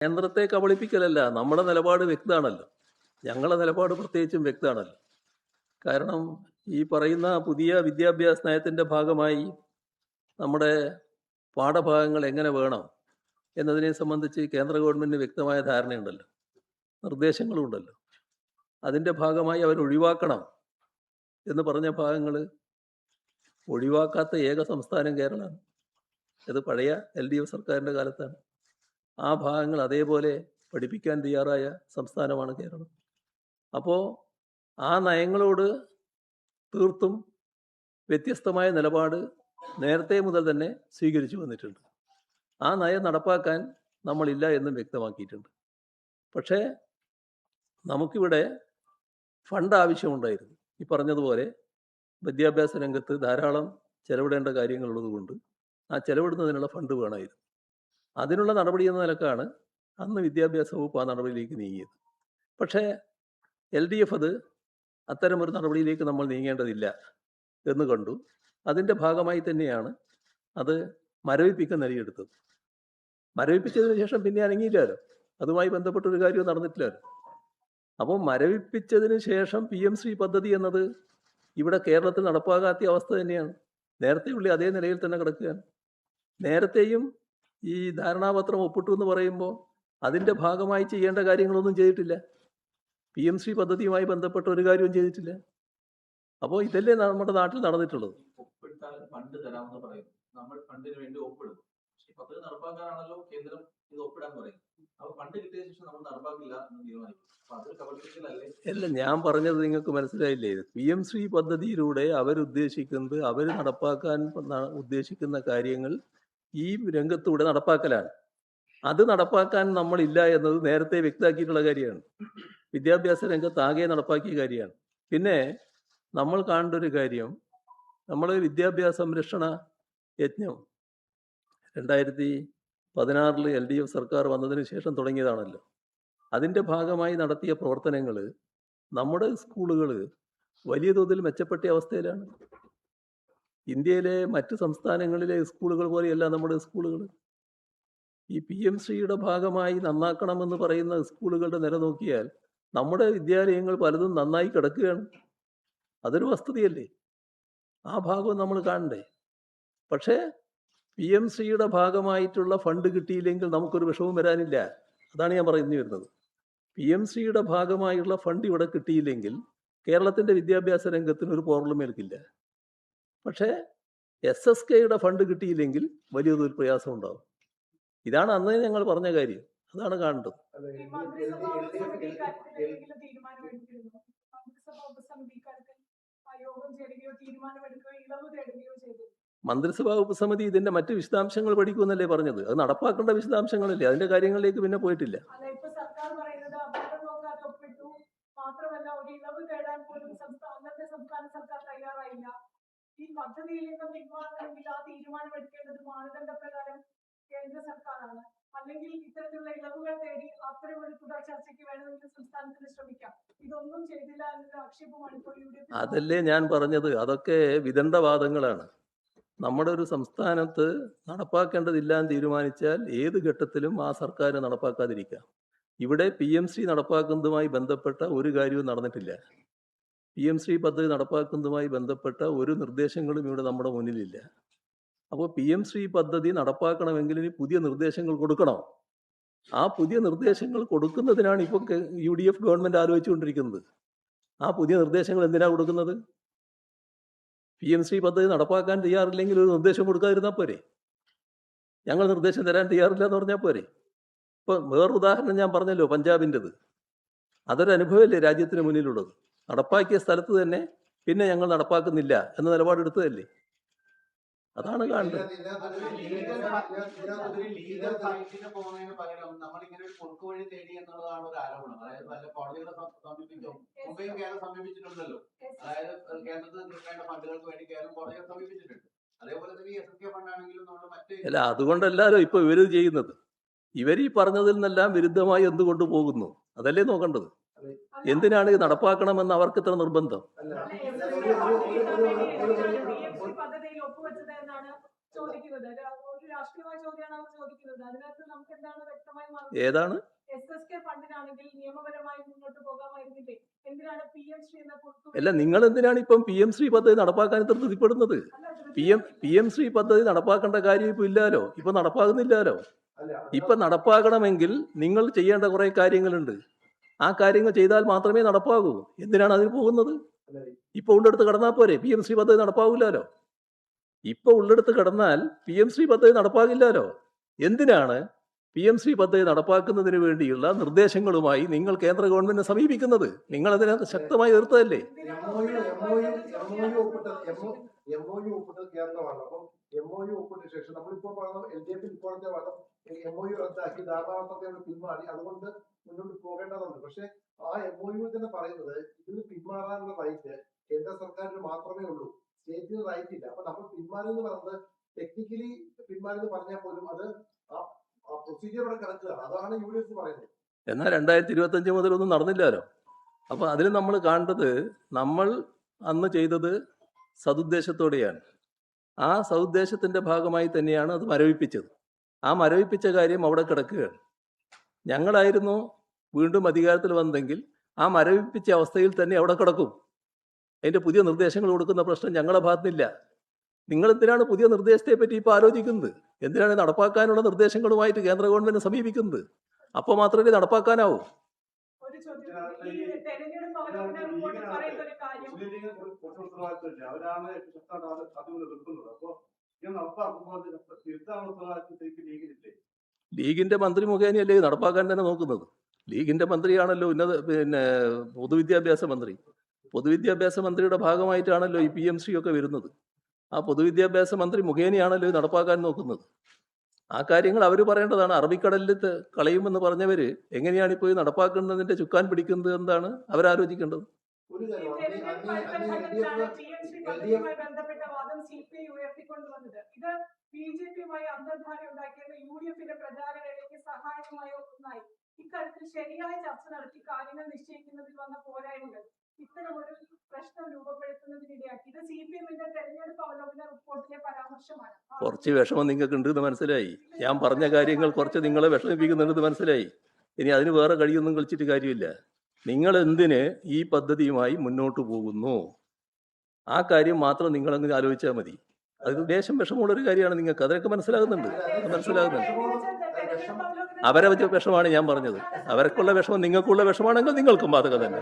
കേന്ദ്രത്തെ കബളിപ്പിക്കലല്ല, നമ്മുടെ നിലപാട് വ്യക്തമാണല്ലോ. ഞങ്ങളുടെ നിലപാട് പ്രത്യേകിച്ചും വ്യക്തമാണല്ലോ. കാരണം ഈ പറയുന്ന പുതിയ വിദ്യാഭ്യാസ നയത്തിൻ്റെ ഭാഗമായി നമ്മുടെ പാഠഭാഗങ്ങൾ എങ്ങനെ വേണം എന്നതിനെ സംബന്ധിച്ച് കേന്ദ്ര ഗവൺമെൻറ്റിന് വ്യക്തമായ ധാരണയുണ്ടല്ലോ, നിർദ്ദേശങ്ങളും ഉണ്ടല്ലോ. അതിൻ്റെ ഭാഗമായി അവർ ഒഴിവാക്കണം എന്ന് പറഞ്ഞ ഭാഗങ്ങൾ ഒഴിവാക്കാത്ത ഏക സംസ്ഥാനം കേരളമാണ്. ഇത് പഴയ LDF സർക്കാരിൻ്റെ കാലത്താണ്. ആ ഭാഗങ്ങൾ അതേപോലെ പഠിപ്പിക്കാൻ തയ്യാറായ സംസ്ഥാനമാണ് കേരളം. അപ്പോൾ ആ നയങ്ങളോട് തീർത്തും വ്യത്യസ്തമായ നിലപാട് നേരത്തെ മുതൽ തന്നെ സ്വീകരിച്ചു വന്നിട്ടുണ്ട്. ആ നയം നടപ്പാക്കാൻ നമ്മളില്ല എന്നും വ്യക്തമാക്കിയിട്ടുണ്ട്. പക്ഷേ നമുക്കിവിടെ ഫണ്ട് ആവശ്യമുണ്ടായിരുന്നു. ഈ പറഞ്ഞതുപോലെ വിദ്യാഭ്യാസ രംഗത്ത് ധാരാളം ചെലവിടേണ്ട കാര്യങ്ങളുള്ളതുകൊണ്ട് ആ ചെലവിടുന്നതിനുള്ള ഫണ്ട് വേണമായിരുന്നു. അതിനുള്ള നടപടി എന്ന നിലക്കാണ് അന്ന് വിദ്യാഭ്യാസ വകുപ്പ് ആ നടപടിയിലേക്ക് നീങ്ങിയത്. പക്ഷേ LDF അത് അത്തരമൊരു നടപടിയിലേക്ക് നമ്മൾ നീങ്ങേണ്ടതില്ല എന്ന് കണ്ടു. അതിൻ്റെ ഭാഗമായി തന്നെയാണ് അത് മരവിപ്പിക്കാൻ നിലയെടുത്തത്. മരവിപ്പിച്ചതിന് ശേഷം പിന്നെ അനങ്ങിയില്ലല്ലോ, അതുമായി ബന്ധപ്പെട്ടൊരു കാര്യവും നടന്നിട്ടില്ലല്ലോ. അപ്പോൾ മരവിപ്പിച്ചതിന് ശേഷം PM-ശ്രീ പദ്ധതി എന്നത് ഇവിടെ കേരളത്തിൽ നടപ്പാകാത്ത അവസ്ഥ തന്നെയാണ്. നേരത്തെയുള്ള അതേ നിലയിൽ തന്നെ കിടക്കുകയാണ്. നേരത്തെയും ഈ ധാരണാപത്രം ഒപ്പിട്ടു എന്ന് പറയുമ്പോൾ അതിൻ്റെ ഭാഗമായി ചെയ്യേണ്ട കാര്യങ്ങളൊന്നും ചെയ്തിട്ടില്ല. PM-ശ്രീ പദ്ധതിയുമായി ബന്ധപ്പെട്ട ഒരു കാര്യവും ചെയ്തിട്ടില്ല. അപ്പോൾ ഇതല്ലേ നമ്മുടെ നാട്ടിൽ നടന്നിട്ടുള്ളത്. ഒപ്പിട്ടാൽ ഫണ്ട് തരാമെന്ന് പറയും, നമ്മൾ ഫണ്ടിന് വേണ്ടി ഒപ്പിടും. പക്ഷേ പദ്ധതി നടപ്പാക്കാനാണല്ലോ കേന്ദ്രം ഇത് ഒപ്പിടാൻ പറയും. അപ്പോൾ ഫണ്ട് കിട്ടിയ ശേഷം നമ്മൾ നടപ്പാക്കില്ല എന്ന് തീരുമാനിക്കും. അപ്പൊ അതൊരു കബളിപ്പിക്കലല്ലേ? അല്ല, ഞാൻ പറഞ്ഞത് നിങ്ങൾക്ക് മനസ്സിലായില്ലേ? PM-ശ്രീ പദ്ധതിയിലൂടെ അവർ നടപ്പാക്കാൻ ഉദ്ദേശിക്കുന്ന കാര്യങ്ങൾ ഈ രംഗത്തൂടെ നടപ്പാക്കലാണ്. അത് നടപ്പാക്കാൻ നമ്മളില്ല എന്നത് നേരത്തെ വ്യക്തമാക്കിയിട്ടുള്ള കാര്യമാണ്. വിദ്യാഭ്യാസ രംഗത്ത് ആകെ നടപ്പാക്കിയ കാര്യമാണ്. പിന്നെ നമ്മൾ കാണേണ്ട ഒരു കാര്യം, നമ്മൾ വിദ്യാഭ്യാസ സംരക്ഷണ യജ്ഞം 2016 LDF സർക്കാർ വന്നതിന് ശേഷം തുടങ്ങിയതാണല്ലോ. അതിൻ്റെ ഭാഗമായി നടത്തിയ പ്രവർത്തനങ്ങൾ നമ്മുടെ സ്കൂളുകൾ വലിയ തോതിൽ മെച്ചപ്പെട്ട അവസ്ഥയിലാണ്. ഇന്ത്യയിലെ മറ്റ് സംസ്ഥാനങ്ങളിലെ സ്കൂളുകൾ പോലെയല്ല നമ്മുടെ സ്കൂളുകൾ. ഈ PM-ശ്രീയുടെ ഭാഗമായി നന്നാക്കണമെന്ന് പറയുന്ന സ്കൂളുകളുടെ നില നോക്കിയാൽ നമ്മുടെ വിദ്യാലയങ്ങൾ പലതും നന്നായി കിടക്കുകയാണ്. അതൊരു വസ്തുതയല്ലേ? ആ ഭാഗവും നമ്മൾ കാണണ്ടേ? പക്ഷേ PM-ശ്രീയുടെ ഭാഗമായിട്ടുള്ള ഫണ്ട് കിട്ടിയില്ലെങ്കിൽ നമുക്കൊരു വിഷമവും വരാനില്ല. അതാണ് ഞാൻ പറഞ്ഞു വരുന്നത്. PM-ശ്രീയുടെ ഭാഗമായുള്ള ഫണ്ട് ഇവിടെ കിട്ടിയില്ലെങ്കിൽ കേരളത്തിൻ്റെ വിദ്യാഭ്യാസ രംഗത്തിന് ഒരു പ്രോബ്ലം ഏൽക്കില്ല. പക്ഷേ SSKയുടെ ഫണ്ട് കിട്ടിയില്ലെങ്കിൽ വലിയ തോതിൽ പ്രയാസം ഉണ്ടാകും. ഇതാണ് അന്നേ ഞങ്ങൾ പറഞ്ഞ കാര്യം. അതാണ് കാണേണ്ടത്. മന്ത്രിസഭാ ഉപസമിതി ഇതിന്റെ മറ്റ് വിശദാംശങ്ങൾ പഠിക്കുമെന്നല്ലേ പറഞ്ഞത്? അത് നടപ്പാക്കേണ്ട വിശദാംശങ്ങളല്ലേ, അതിന്റെ കാര്യങ്ങളിലേക്ക് പിന്നെ പോയിട്ടില്ല. മാത്രമല്ല, ഒരു ഇളവ് തേടാൻ പോലും അന്നത്തെ സംസ്ഥാന സർക്കാർ തയ്യാറായില്ല. ഈ പദ്ധതിയിൽ നിന്നും പിന്മാറണമെങ്കിൽ ആ തീരുമാനമെടുക്കേണ്ടത് മാനദണ്ഡപ്രകാരം കേന്ദ്ര സർക്കാരാണ്. അല്ലെങ്കിൽ ഇത്തരത്തിലുള്ള ഇളവുകൾ തേടി അത്തരം ഒരു തുടർ ചർച്ചയ്ക്ക് വേണമെങ്കിൽ സംസ്ഥാനത്തിന് ശ്രമിക്കാം. ഇതൊന്നും ചെയ്തില്ല എന്നൊരു ആക്ഷേപമാണ് ഇപ്പോൾ UDF. അതല്ലേ ഞാൻ പറഞ്ഞത്, അതൊക്കെ വിദണ്ഡവാദങ്ങളാണ്. നമ്മുടെ ഒരു സംസ്ഥാനത്ത് നടപ്പാക്കേണ്ടതില്ല എന്ന് തീരുമാനിച്ചാൽ ഏത് ഘട്ടത്തിലും ആ സർക്കാർ നടപ്പാക്കാതിരിക്കാം. ഇവിടെ PM-ശ്രീ നടപ്പാക്കുന്നതുമായി ബന്ധപ്പെട്ട ഒരു കാര്യവും നടന്നിട്ടില്ല. PM-ശ്രീ പദ്ധതി നടപ്പാക്കുന്നതുമായി ബന്ധപ്പെട്ട ഒരു നിർദ്ദേശങ്ങളും ഇവിടെ നമ്മുടെ മുന്നിലില്ല. അപ്പോൾ PM-ശ്രീ പദ്ധതി നടപ്പാക്കണമെങ്കിൽ ഇനി പുതിയ നിർദ്ദേശങ്ങൾ കൊടുക്കണം. ആ പുതിയ നിർദ്ദേശങ്ങൾ കൊടുക്കുന്നതിനാണ് ഇപ്പോൾ UDF ഗവൺമെൻറ് ആലോചിച്ചുകൊണ്ടിരിക്കുന്നത്. ആ പുതിയ നിർദ്ദേശങ്ങൾ എന്തിനാണ് കൊടുക്കുന്നത്? PM-ശ്രീ പദ്ധതി നടപ്പാക്കാൻ തയ്യാറില്ലെങ്കിൽ ഒരു നിർദ്ദേശം കൊടുക്കാതിരുന്നാൽ പോരെ? ഞങ്ങൾ നിർദ്ദേശം തരാൻ തയ്യാറില്ല എന്ന് പറഞ്ഞാൽ പോരെ? ഇപ്പം വേറൊരു ഉദാഹരണം ഞാൻ പറഞ്ഞല്ലോ, പഞ്ചാബിൻ്റെത്. അതൊരു അനുഭവമല്ലേ രാജ്യത്തിന് മുന്നിലുള്ളത്? നടപ്പാക്കിയ സ്ഥലത്ത് തന്നെ പിന്നെ ഞങ്ങൾ നടപ്പാക്കുന്നില്ല എന്ന നിലപാടെടുത്തതല്ലേ? അതാണ് കാണേണ്ടത്. അല്ല, അതുകൊണ്ടല്ലാലോ ഇപ്പൊ ഇവര് ചെയ്യുന്നത്. ഇവരീ പറഞ്ഞതിൽ നിന്നെല്ലാം വിരുദ്ധമായി എന്തുകൊണ്ട് പോകുന്നു? അതല്ലേ നോക്കേണ്ടത്. എന്തിനാണ് ഇത് നടപ്പാക്കണമെന്ന് അവർക്ക് ഇത്ര നിർബന്ധം? പദ്ധതിയിൽ ഒപ്പുവെച്ചത് എന്നാണ് ചോദിക്കുന്നത്. രാഷ്ട്രീയമായ ചോദ്യമാണ് അവർ ചോദിക്കുന്നത്. അതിനകത്ത് നമുക്ക് എന്താണ് വ്യക്തമായി മറുപടി? ഏതാണ്? SSK ഫണ്ടിനാണെങ്കിൽ നിയമപരമായി മുന്നോട്ട് പോകാമായിരുന്നില്ലേ? എന്തിനാണ് PM ശ്രീ എന്ന അല്ല, നിങ്ങൾ എന്തിനാണ് ഇപ്പം PM ശ്രീ പദ്ധതി നടപ്പാക്കാൻ ഇത്ര ധൃതിപ്പെടുന്നത്? PM ശ്രീ പദ്ധതി നടപ്പാക്കേണ്ട കാര്യം ഇപ്പൊ ഇല്ലാലോ, ഇപ്പൊ നടപ്പാകുന്നില്ലാലോ. ഇപ്പൊ നടപ്പാകണമെങ്കിൽ നിങ്ങൾ ചെയ്യേണ്ട കുറെ കാര്യങ്ങളുണ്ട്. ആ കാര്യങ്ങൾ ചെയ്താൽ മാത്രമേ നടപ്പാകൂ. എന്തിനാണ് അതിന് പോകുന്നത്? ഇപ്പൊ ഉള്ളെടുത്ത് കടന്നാൽ പോരെ? PM ശ്രീ പദ്ധതി നടപ്പാകില്ലാലോ. ഇപ്പൊ ഉള്ളെടുത്ത് കടന്നാൽ PM ശ്രീ പദ്ധതി നടപ്പാകില്ലാലോ. എന്തിനാണ് PM ശ്രീ പദ്ധതി നടപ്പാക്കുന്നതിന് വേണ്ടിയുള്ള നിർദ്ദേശങ്ങളുമായി നിങ്ങൾ കേന്ദ്ര ഗവൺമെന്റിനെ സമീപിക്കുന്നത്? നിങ്ങൾ അതിനെ ശക്തമായി എതിർത്തതല്ലേ? MOU ഒപ്പിട്ടത് കേരളമാണ്. അപ്പം MOU ഒപ്പിട്ട ശേഷം നമ്മളിപ്പോൾ പറഞ്ഞു LDF ഇപ്പോഴത്തെ വാദം MOU റദ്ദാക്കി ധാരണാപത്രത്തെ പിന്മാറി, അതുകൊണ്ട് മുന്നോട്ട് പോകേണ്ടതുണ്ട്. പക്ഷെ ആ MOU തന്നെ പറയുന്നത് ഇതിന് പിന്മാറാനുള്ള റൈറ്റ് കേന്ദ്ര സർക്കാരിന് മാത്രമേ ഉള്ളൂ, സ്റ്റേറ്റിന് റൈറ്റ് ഇല്ല. അപ്പൊ നമ്മൾ പിന്മാറി എന്ന് പറയുന്നത് ടെക്നിക്കലി പിന്മാറി എന്ന് പറഞ്ഞാൽ പോലും അത് ആ പ്രൊസീജിയറോടെ കിടക്കുകയാണ്. അതാണ് UDF പറയുന്നത്. എന്നാൽ 2025 മുതലൊന്നും നടന്നില്ലല്ലോ. അപ്പൊ അതിൽ നമ്മൾ കാണേണ്ടത്, നമ്മൾ അന്ന് ചെയ്തത് സതുദ്ദേശത്തോടെയാണ്. ആ സതുദ്ദേശത്തിന്റെ ഭാഗമായി തന്നെയാണ് അത് മരവിപ്പിച്ചത്. ആ മരവിപ്പിച്ച കാര്യം അവിടെ കിടക്കുകയാണ്. ഞങ്ങളായിരുന്നു വീണ്ടും അധികാരത്തിൽ വന്നെങ്കിൽ ആ മരവിപ്പിച്ച അവസ്ഥയിൽ തന്നെ അവിടെ കിടക്കും. അതിന്റെ പുതിയ നിർദ്ദേശങ്ങൾ കൊടുക്കുന്ന പ്രശ്നം ഞങ്ങളുടെ ഭാഗത്തിനില്ല. നിങ്ങൾ എന്തിനാണ് പുതിയ നിർദ്ദേശത്തെ പറ്റി ഇപ്പോൾ ആലോചിക്കുന്നത്? എന്തിനാണ് നടപ്പാക്കാനുള്ള നിർദ്ദേശങ്ങളുമായിട്ട് കേന്ദ്ര ഗവൺമെന്റ് സമീപിക്കുന്നത്? അപ്പോൾ മാത്രമേ നടപ്പാക്കാനാവൂ. ഒരു ചോദ്യം, ഈ തെരഞ്ഞെടുപ്പ് അവലോകന റിപ്പോർട്ടിൽ പറയുന്ന ഒരു കാര്യം, അവരാണ് അതിന് നിൽക്കുന്നത്. അപ്പൊ ഇത് നടപ്പാക്കുമ്പോൾ തിരുത്താനുള്ള ഉത്തരവാദിത്വത്തിലേക്ക് ലീഗിലില്ലേ? ലീഗിന്റെ മന്ത്രി മുഖേനയല്ലേ ഇത് നടപ്പാക്കാൻ തന്നെ നോക്കുന്നത്? ലീഗിന്റെ മന്ത്രിയാണല്ലോ പൊതുവിദ്യാഭ്യാസ മന്ത്രി. പൊതുവിദ്യാഭ്യാസ മന്ത്രിയുടെ ഭാഗമായിട്ടാണല്ലോ ഈ PM ശ്രീ ഒക്കെ വരുന്നത്. ആ പൊതുവിദ്യാഭ്യാസ മന്ത്രി മുഖേനയാണല്ലോ ഇത് നടപ്പാക്കാൻ നോക്കുന്നത്. ആ കാര്യങ്ങൾ അവർ പറയേണ്ടതാണ്. അറബിക്കടലിൽ കളയുമെന്ന് പറഞ്ഞവര് എങ്ങനെയാണ് ഇപ്പോൾ നടപ്പാക്കുന്നതിന്റെ ചുക്കാൻ പിടിക്കുന്നത് എന്താണ് അവരാലോചിക്കേണ്ടത്. ഒരു ഈ കാര്യം തെരഞ്ഞെടുപ്പ് അടുത്ത ഘട്ടത്തിലാണ് PM ശ്രീ പദ്ധതിയുമായി ബന്ധപ്പെട്ട വാദം CPI ഉയർത്തിക്കൊണ്ടുവന്നത്. ഇത് BJP-യുമായി അന്തർധാര ഉണ്ടാക്കിയത് UDF-ന്റെ പ്രചാരണയിലേക്ക് സഹായകമായ ഒന്നായി. ഇക്കാര്യത്തിൽ ശരിയായ ചർച്ച നടത്തി കാര്യങ്ങൾ നിശ്ചയിക്കുന്നതിൽ വന്ന പോരായ്മകൾ ഇത്തരം ഒരു പ്രശ്നം രൂപപ്പെടുത്തുന്നതിനിടയാക്കി. ഇത് CPM-ന്റെ തെരഞ്ഞെടുപ്പ് അവലോകന റിപ്പോർട്ടിലെ പരാമർശമാണ്. കുറച്ച് വിഷമം നിങ്ങൾക്ക് ഉണ്ടെന്ന് മനസ്സിലായി. ഞാൻ പറഞ്ഞ കാര്യങ്ങൾ കുറച്ച് നിങ്ങളെ വിഷമിപ്പിക്കുന്നുണ്ടെന്ന് മനസ്സിലായി. ഇനി അതിന് വേറെ കഴിയൊന്നും കളിച്ചിട്ട് കാര്യമില്ല. നിങ്ങൾ എന്തിന് ഈ പദ്ധതിയുമായി മുന്നോട്ട് പോകുന്നു? ആ കാര്യം മാത്രം നിങ്ങളങ്ങ് ആലോചിച്ചാൽ മതി. അത് ദേശം വിഷമമുള്ളൊരു കാര്യമാണ് നിങ്ങൾക്ക്. അതൊക്കെ മനസ്സിലാകുന്നുണ്ട്. അവരെ വിഷമാണ് ഞാൻ പറഞ്ഞത്. അവർക്കുള്ള വിഷമം നിങ്ങൾക്കുള്ള വിഷമാണെങ്കിൽ നിങ്ങൾക്കും ബാധകം തന്നെ.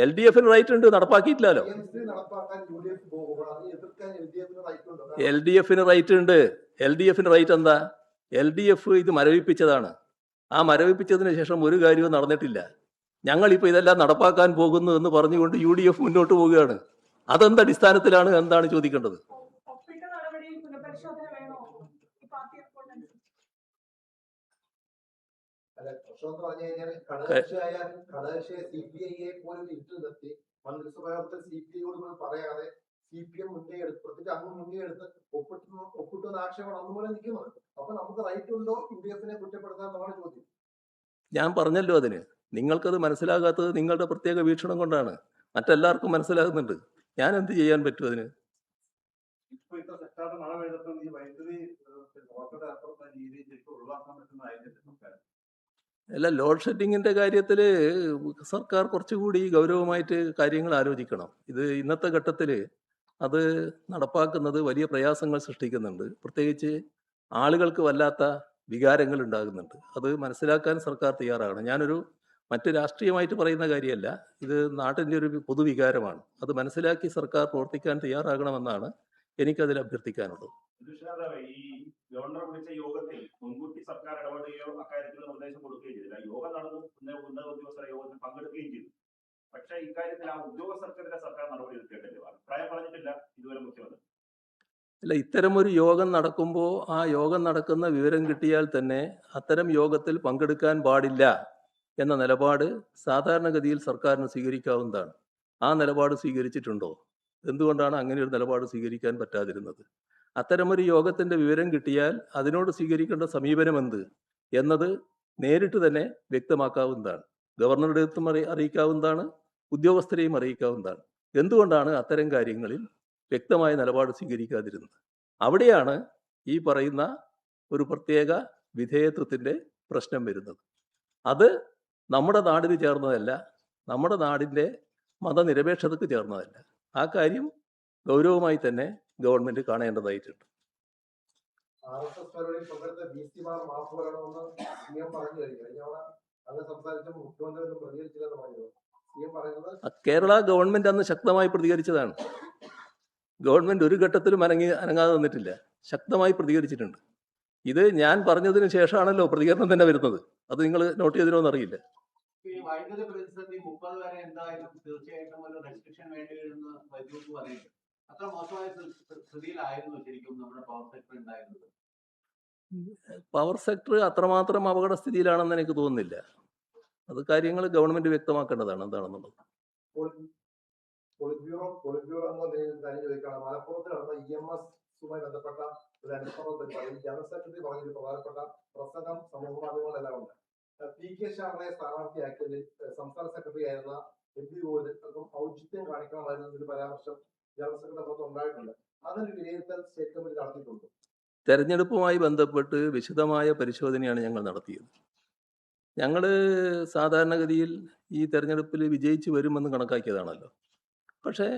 LDF-ന് റൈറ്റ് ഉണ്ട്, നടപ്പാക്കിയിട്ടില്ലല്ലോ. LDF-ന് റൈറ്റ് ഉണ്ട്. LDF-ന് റൈറ്റ് എന്താ? LDF ഇത് മരവിപ്പിച്ചതാണ്. ആ മരവിപ്പിച്ചതിന് ശേഷം ഒരു കാര്യവും നടന്നിട്ടില്ല. ഞങ്ങളിപ്പോൾ ഇതെല്ലാം നടപ്പാക്കാൻ പോകുന്നു എന്ന് പറഞ്ഞുകൊണ്ട് UDF മുന്നോട്ട് പോവുകയാണ്. അതെന്ത് അടിസ്ഥാനത്തിലാണ് എന്താണ് ചോദിക്കേണ്ടത്? പ്രശ്നം പറഞ്ഞു കഴിഞ്ഞാൽ ഘടകകക്ഷിയെ CPI-യെ പോലും ഇട്ടു നിർത്തി മന്ത്രിസഭ CPI-യോട് പറയാതെ CPM മുന്നേ എടുത്ത്, പ്രത്യേകിച്ച് അങ്ങ് മുന്നേ എടുത്ത് ഒപ്പിട്ടുന്ന ആക്ഷേപമാണ് അന്ന് പോലെ നിൽക്കുന്നത്. അപ്പൊ നമുക്ക് റൈറ്റ് ഉണ്ടോ UDF-നെ കുറ്റപ്പെടുത്താൻ എന്നാണ് ചോദ്യം. ഞാൻ പറഞ്ഞല്ലോ, അതിന് നിങ്ങൾക്കത് മനസ്സിലാകാത്തത് നിങ്ങളുടെ പ്രത്യേക വീക്ഷണം കൊണ്ടാണ്. മറ്റെല്ലാവർക്കും മനസ്സിലാകുന്നുണ്ട്. ഞാൻ എന്ത് ചെയ്യാൻ പറ്റും അതിന്? ഇപ്പൊ ഇത്ര സെറ്റായിട്ട് മഴ പെയ്തപ്പോൾ ഈ വൈദ്യുതി അപ്പുറത്തെ രീതിയിൽ ഒഴിവാക്കാൻ പറ്റുന്നതായിരുന്നു. അല്ല, ലോഡ് ഷെഡിങ്ങിന്റെ കാര്യത്തിൽ സർക്കാർ കുറച്ചുകൂടി ഗൗരവമായിട്ട് കാര്യങ്ങൾ ആലോചിക്കണം. ഇത് ഇന്നത്തെ ഘട്ടത്തിൽ അത് നടപ്പാക്കുന്നത് വലിയ പ്രയാസങ്ങൾ സൃഷ്ടിക്കുന്നുണ്ട്. പ്രത്യേകിച്ച് ആളുകൾക്ക് വല്ലാത്ത വികാരങ്ങൾ ഉണ്ടാകുന്നുണ്ട്. അത് മനസ്സിലാക്കാൻ സർക്കാർ തയ്യാറാകണം. ഞാനൊരു മറ്റ് രാഷ്ട്രീയമായിട്ട് പറയുന്ന കാര്യമല്ല, ഇത് നാട്ടിൻ്റെ ഒരു പൊതുവികാരമാണ്. അത് മനസ്സിലാക്കി സർക്കാർ പ്രവർത്തിക്കാൻ തയ്യാറാകണമെന്നാണ് എനിക്കതിൽ അഭ്യർത്ഥിക്കാനുള്ളത്. ഈ ഗവർണർ വിളിച്ച യോഗത്തിൽ മുൻകൂട്ടി സർക്കാർ ഇടപെടുകയോ അക്കാര്യത്തിൽ നിർദ്ദേശം കൊടുക്കുകയും ചെയ്തില്ല. യോഗം നടന്നു, ഉന്നത ഉദ്യോഗസ്ഥരുടെ യോഗത്തിൽ പങ്കെടുക്കുകയും ചെയ്തു. പക്ഷേ ഇക്കാര്യത്തിൽ ആ ഉദ്യോഗസ്ഥർക്കെതിരെ സർക്കാർ നടപടി എടുക്കേണ്ടത് അഭിപ്രായം പറഞ്ഞിട്ടില്ല ഇതുവരെ മുഖ്യമന്ത്രി. അല്ല, ഇത്തരമൊരു യോഗം നടക്കുമ്പോൾ ആ യോഗം നടക്കുന്ന വിവരം കിട്ടിയാൽ തന്നെ അത്തരം യോഗത്തിൽ പങ്കെടുക്കാൻ പാടില്ല എന്ന നിലപാട് സാധാരണഗതിയിൽ സർക്കാരിന് സ്വീകരിക്കാവുന്നതാണ്. ആ നിലപാട് സ്വീകരിച്ചിട്ടുണ്ടോ? എന്തുകൊണ്ടാണ് അങ്ങനെ ഒരു നിലപാട് സ്വീകരിക്കാൻ പറ്റാതിരുന്നത്? അത്തരമൊരു യോഗത്തിന്റെ വിവരം കിട്ടിയാൽ അതിനോട് സ്വീകരിക്കേണ്ട സമീപനം എന്ത് എന്നത് നേരിട്ട് തന്നെ വ്യക്തമാക്കാവുന്നതാണ്. ഗവർണറുടെ അടുത്തും അറിയിക്കാവുന്നതാണ്, ഉദ്യോഗസ്ഥരെയും അറിയിക്കാവുന്നതാണ്. എന്തുകൊണ്ടാണ് അത്തരം കാര്യങ്ങളിൽ വ്യക്തമായ നിലപാട് സ്വീകരിക്കാതിരുന്നത്. അവിടെയാണ് ഈ പറയുന്ന ഒരു പ്രത്യേക വിധേയത്വത്തിൻ്റെ പ്രശ്നം വരുന്നത്. അത് നമ്മുടെ നാടിന് ചേർന്നതല്ല, നമ്മുടെ നാടിൻ്റെ മതനിരപേക്ഷതയ്ക്ക് ചേർന്നതല്ല. ആ കാര്യം ഗൗരവമായി തന്നെ ഗവൺമെൻറ് കാണേണ്ടതായിട്ടുണ്ട്. RSS പരിപാടിയിൽ പങ്കെടുത്ത VC-മാർ മാപ്പ് പറയണമെന്ന് CM പറഞ്ഞു കഴിഞ്ഞു. കഴിഞ്ഞ തവണ അത് സംസാരിച്ച മുഖ്യമന്ത്രി ഒന്നും പ്രതികരിച്ചില്ലെന്ന് പറഞ്ഞത്. CM പറയുന്നത് കേരള ഗവൺമെൻറ് അന്ന് ശക്തമായി പ്രതികരിച്ചതാണ്. ഗവൺമെൻറ് ഒരു ഘട്ടത്തിലും അനങ്ങാതെ നിന്നിട്ടില്ല, ശക്തമായി പ്രതികരിച്ചിട്ടുണ്ട്. ഇത് ഞാൻ പറഞ്ഞതിന് ശേഷമാണല്ലോ പ്രതികരണം തന്നെ വരുന്നത്. അത് നിങ്ങൾ നോട്ട് ചെയ്തിനോ എന്നറിയില്ല. ഈ വൈദ്യുതി പ്രതിസന്ധി 30 വരെ എന്തായാലും തീർച്ചയായിട്ടും ഒരു റെസ്ട്രിക്ഷൻ വേണ്ടി വരുന്ന വൈദ്യുതി പറയുന്നത് അത്ര മോശമായ സ്ഥിതിയിലായിരുന്നു ശരിക്കും നമ്മുടെ പവർ സെക്ടർ ഉണ്ടായിരുന്നത്. പവർ സെക്ടർ അത്രമാത്രം അപകടസ്ഥിതിയിലാണെന്ന് എനിക്ക് തോന്നുന്നില്ല. അത് കാര്യങ്ങൾ ഗവൺമെന്റ് വ്യക്തമാക്കേണ്ടതാണ് എന്താണെന്നുള്ളത്. പോളിറ്റ് ബ്യൂറോ എന്ന കാര്യം ചോദിക്കുകയാണ്. മലപ്പുറത്ത് നടന്ന EMS-മായി ബന്ധപ്പെട്ട ഒരു അനുസ്മരണ പരിപാടിയിൽ ജനറൽ സെക്രട്ടറി പറഞ്ഞൊരു പ്രധാനപ്പെട്ട പ്രസംഗം സമൂഹ മാധ്യമങ്ങളിലെല്ലാം ഉണ്ട്. PK ശർമ്മയെ സ്ഥാനാർത്ഥിയാക്കിയതിൽ സംസ്ഥാന സെക്രട്ടറി ആയിരുന്ന MP ഗോവിന്ദൻ ഔചിത്യം കാണിക്കണമായിരുന്നു എന്നൊരു പരാമർശം ജനറൽ സെക്രട്ടറി പുറത്ത് ഉണ്ടായിട്ടുണ്ട്. അതിന് വിലയിരുത്തൽ സ്റ്റേറ്റ് കമ്മിറ്റി നടത്തിയിട്ടുണ്ട്. തെരഞ്ഞെടുപ്പുമായി ബന്ധപ്പെട്ട് വിശദമായ പരിശോധനയാണ് ഞങ്ങൾ നടത്തിയത്. ഞങ്ങൾ സാധാരണഗതിയിൽ ഈ തെരഞ്ഞെടുപ്പിൽ വിജയിച്ചു വരുമെന്ന് കണക്കാക്കിയതാണല്ലോ. പക്ഷേ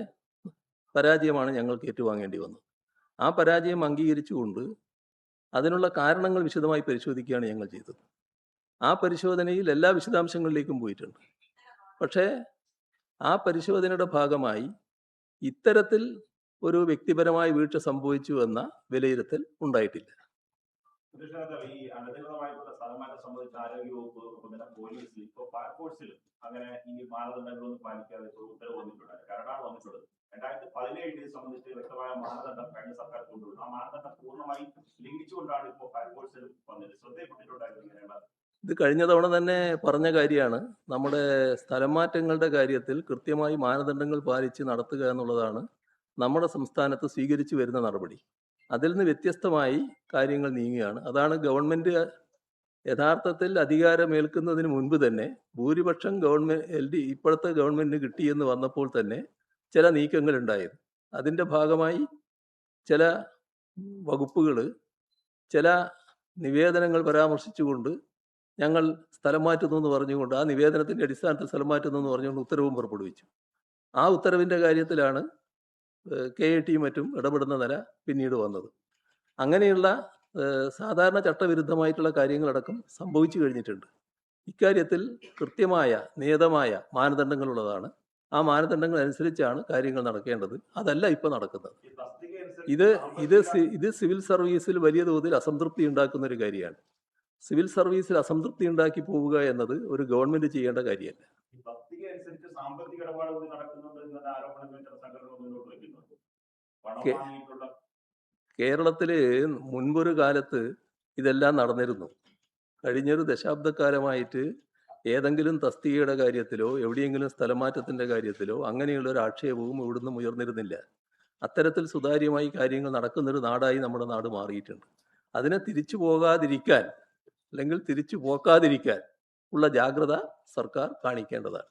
പരാജയമാണ് ഞങ്ങൾക്ക് ഏറ്റുവാങ്ങേണ്ടി വന്നത്. ആ പരാജയം അംഗീകരിച്ചുകൊണ്ട് അതിനുള്ള കാരണങ്ങൾ വിശദമായി പരിശോധിക്കുകയാണ് ഞങ്ങൾ ചെയ്തത്. ആ പരിശോധനയിൽ എല്ലാ വിശദാംശങ്ങളിലേക്കും പോയിട്ടുണ്ട്. പക്ഷേ ആ പരിശോധനയുടെ ഭാഗമായി ഇത്തരത്തിൽ ഒരു വ്യക്തിപരമായ വീഴ്ച സംഭവിച്ചു എന്ന വിലയിരുത്തൽ ഉണ്ടായിട്ടില്ല. ഈ അനധികൃതമായിട്ടുള്ള സ്ഥലമാറ്റം സംബന്ധിച്ച് ആരോഗ്യവകുപ്പ്, പോലീസിൽ, ഇപ്പോൾ ഫയർഫോഴ്സിലും അങ്ങനെ ഈ മാനദണ്ഡങ്ങളൊന്നും പാലിക്കാതെ ഉത്തരവ് വന്നിട്ടുണ്ട്, കരടാണ് വന്നിട്ടുള്ളത്. 2017 ഇത് സംബന്ധിച്ച് വ്യക്തമായ മാനദണ്ഡം കഴിഞ്ഞ സർക്കാർ കൊണ്ടുവരുന്നു. ആ മാനദണ്ഡം പൂർണ്ണമായി ലംഘിച്ചുകൊണ്ടാണ് ഇപ്പോൾ ഫയർഫോഴ്സിലും വന്നത്. ശ്രദ്ധയിൽപ്പെട്ടിട്ടുണ്ടായിരുന്നു ഇങ്ങനെയുള്ള ഇത് കഴിഞ്ഞ തവണ തന്നെ പറഞ്ഞ കാര്യമാണ്. നമ്മുടെ സ്ഥലം മാറ്റങ്ങളുടെ കാര്യത്തിൽ കൃത്യമായി മാനദണ്ഡങ്ങൾ പാലിച്ച് നടത്തുക എന്നുള്ളതാണ് നമ്മുടെ സംസ്ഥാനത്ത് സ്വീകരിച്ചു വരുന്ന നടപടി. അതിൽ നിന്ന് വ്യത്യസ്തമായി കാര്യങ്ങൾ നീങ്ങുകയാണ്. അതാണ് ഗവൺമെൻറ് യഥാർത്ഥത്തിൽ അധികാരമേൽക്കുന്നതിന് മുൻപ് തന്നെ ഭൂരിപക്ഷം ഇപ്പോഴത്തെ ഗവൺമെൻറ്റിന് കിട്ടിയെന്ന് വന്നപ്പോൾ തന്നെ ചില നീക്കങ്ങൾ ഉണ്ടായത്. അതിൻ്റെ ഭാഗമായി ചില വകുപ്പുകൾ ചില നിവേദനങ്ങൾ പരാമർശിച്ചുകൊണ്ട് ഞങ്ങൾ സ്ഥലം മാറ്റുന്നു എന്ന് പറഞ്ഞുകൊണ്ട്, ആ നിവേദനത്തിൻ്റെ അടിസ്ഥാനത്തിൽ സ്ഥലം മാറ്റുന്നു എന്ന് പറഞ്ഞുകൊണ്ട് ഉത്തരവും പുറപ്പെടുവിച്ചു. ആ ഉത്തരവിൻ്റെ കാര്യത്തിലാണ് KIT മറ്റും ഇടപെടുന്ന നില പിന്നീട് വന്നത്. അങ്ങനെയുള്ള സാധാരണ ചട്ടവിരുദ്ധമായിട്ടുള്ള കാര്യങ്ങളടക്കം സംഭവിച്ചു കഴിഞ്ഞിട്ടുണ്ട്. ഇക്കാര്യത്തിൽ കൃത്യമായ നിയതമായ മാനദണ്ഡങ്ങളുള്ളതാണ്. ആ മാനദണ്ഡങ്ങൾ അനുസരിച്ചാണ് കാര്യങ്ങൾ നടക്കേണ്ടത്. അതല്ല ഇപ്പോൾ നടക്കുന്നത്. ഇത് സിവിൽ സർവീസിൽ വലിയ തോതിൽ അസംതൃപ്തി ഉണ്ടാക്കുന്ന ഒരു കാര്യമാണ്. സിവിൽ സർവീസിൽ അസംതൃപ്തി ഉണ്ടാക്കി പോവുക എന്നത് ഒരു ഗവൺമെന്റ് ചെയ്യേണ്ട കാര്യമല്ല. സാമ്പത്തിക ഇടപാട് കൂടി നടക്കുന്നുണ്ട് എന്ന ആരോപണങ്ങൾ ചില സംഘടനകൾ മുന്നോട്ട് വയ്ക്കുന്നുണ്ട്. കേരളത്തിൽ മുൻപൊരു കാലത്ത് ഇതെല്ലാം നടന്നിരുന്നു. കഴിഞ്ഞൊരു ദശാബ്ദക്കാലമായിട്ട് ഏതെങ്കിലും തസ്തികയുടെ കാര്യത്തിലോ എവിടെയെങ്കിലും സ്ഥലമാറ്റത്തിൻ്റെ കാര്യത്തിലോ അങ്ങനെയുള്ള ഒരു ആക്ഷേപവും ഇവിടുന്ന് ഉയർന്നിരുന്നില്ല. അത്തരത്തിൽ സുതാര്യമായി കാര്യങ്ങൾ നടക്കുന്നൊരു നാടായി നമ്മുടെ നാട് മാറിയിട്ടുണ്ട്. അതിനെ തിരിച്ചു പോകാതിരിക്കാൻ അല്ലെങ്കിൽ തിരിച്ചു പോക്കാതിരിക്കാൻ ഉള്ള ജാഗ്രത സർക്കാർ കാണിക്കേണ്ടതാണ്.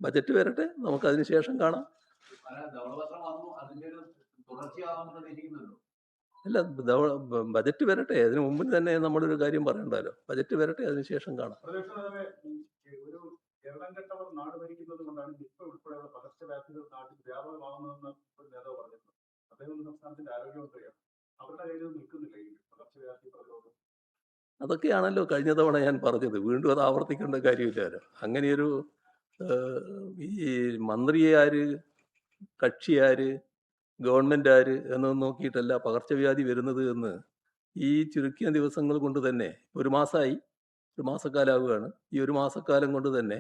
ബജറ്റ് വരട്ടെ, നമുക്ക് അതിന് ശേഷം കാണാം. അല്ല, ബജറ്റ് വരട്ടെ, അതിന് മുമ്പിൽ തന്നെ നമ്മളൊരു കാര്യം പറയണ്ടല്ലോ. ബജറ്റ് വരട്ടെ, അതിന് ശേഷം കാണാം. ഒരു കേരളം കെട്ടവർ നാട് ഭരിക്കുന്നത് കൊണ്ടാണ് നിപ്പ ഉൾപ്പെടെയുള്ള പകർച്ചവ്യാധികൾ നാട്ടിൽ വ്യാപകമാകുന്നതെന്ന് ഒരു നേതാവ് പറഞ്ഞിട്ടുണ്ട്. അദ്ദേഹം സംസ്ഥാനത്തിന്റെ ആരോഗ്യമന്ത്രിയാണ്. അവരുടെ കയ്യിൽ നിൽക്കുന്നില്ല ഈ പകർച്ചവ്യാധി പ്രതിരോധം. അതൊക്കെയാണല്ലോ കഴിഞ്ഞ തവണ ഞാൻ പറഞ്ഞത്. വീണ്ടും അത് ആവർത്തിക്കേണ്ട കാര്യമില്ലല്ലോ. അങ്ങനെയൊരു ഈ മന്ത്രിയാര്, കക്ഷിയാര്, ഗവൺമെന്റ് ആര് എന്നൊന്നും നോക്കിയിട്ടല്ല പകർച്ചവ്യാധി വരുന്നത് എന്ന് ഈ ചുരുക്കിയ ദിവസങ്ങൾ കൊണ്ട് തന്നെ, ഒരു മാസമായി, ഒരു മാസക്കാലാവുകയാണ്, ഈ ഒരു മാസക്കാലം കൊണ്ട് തന്നെ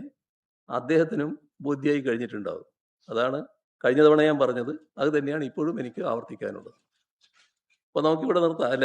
അദ്ദേഹത്തിനും ബോധ്യമായി കഴിഞ്ഞിട്ടുണ്ടാവും. അതാണ് കഴിഞ്ഞ തവണ ഞാൻ പറഞ്ഞത്. അത് തന്നെയാണ് ഇപ്പോഴും എനിക്ക് ആവർത്തിക്കാനുള്ളത്. അപ്പോൾ നമുക്കിവിടെ നിർത്താം അല്ലേ?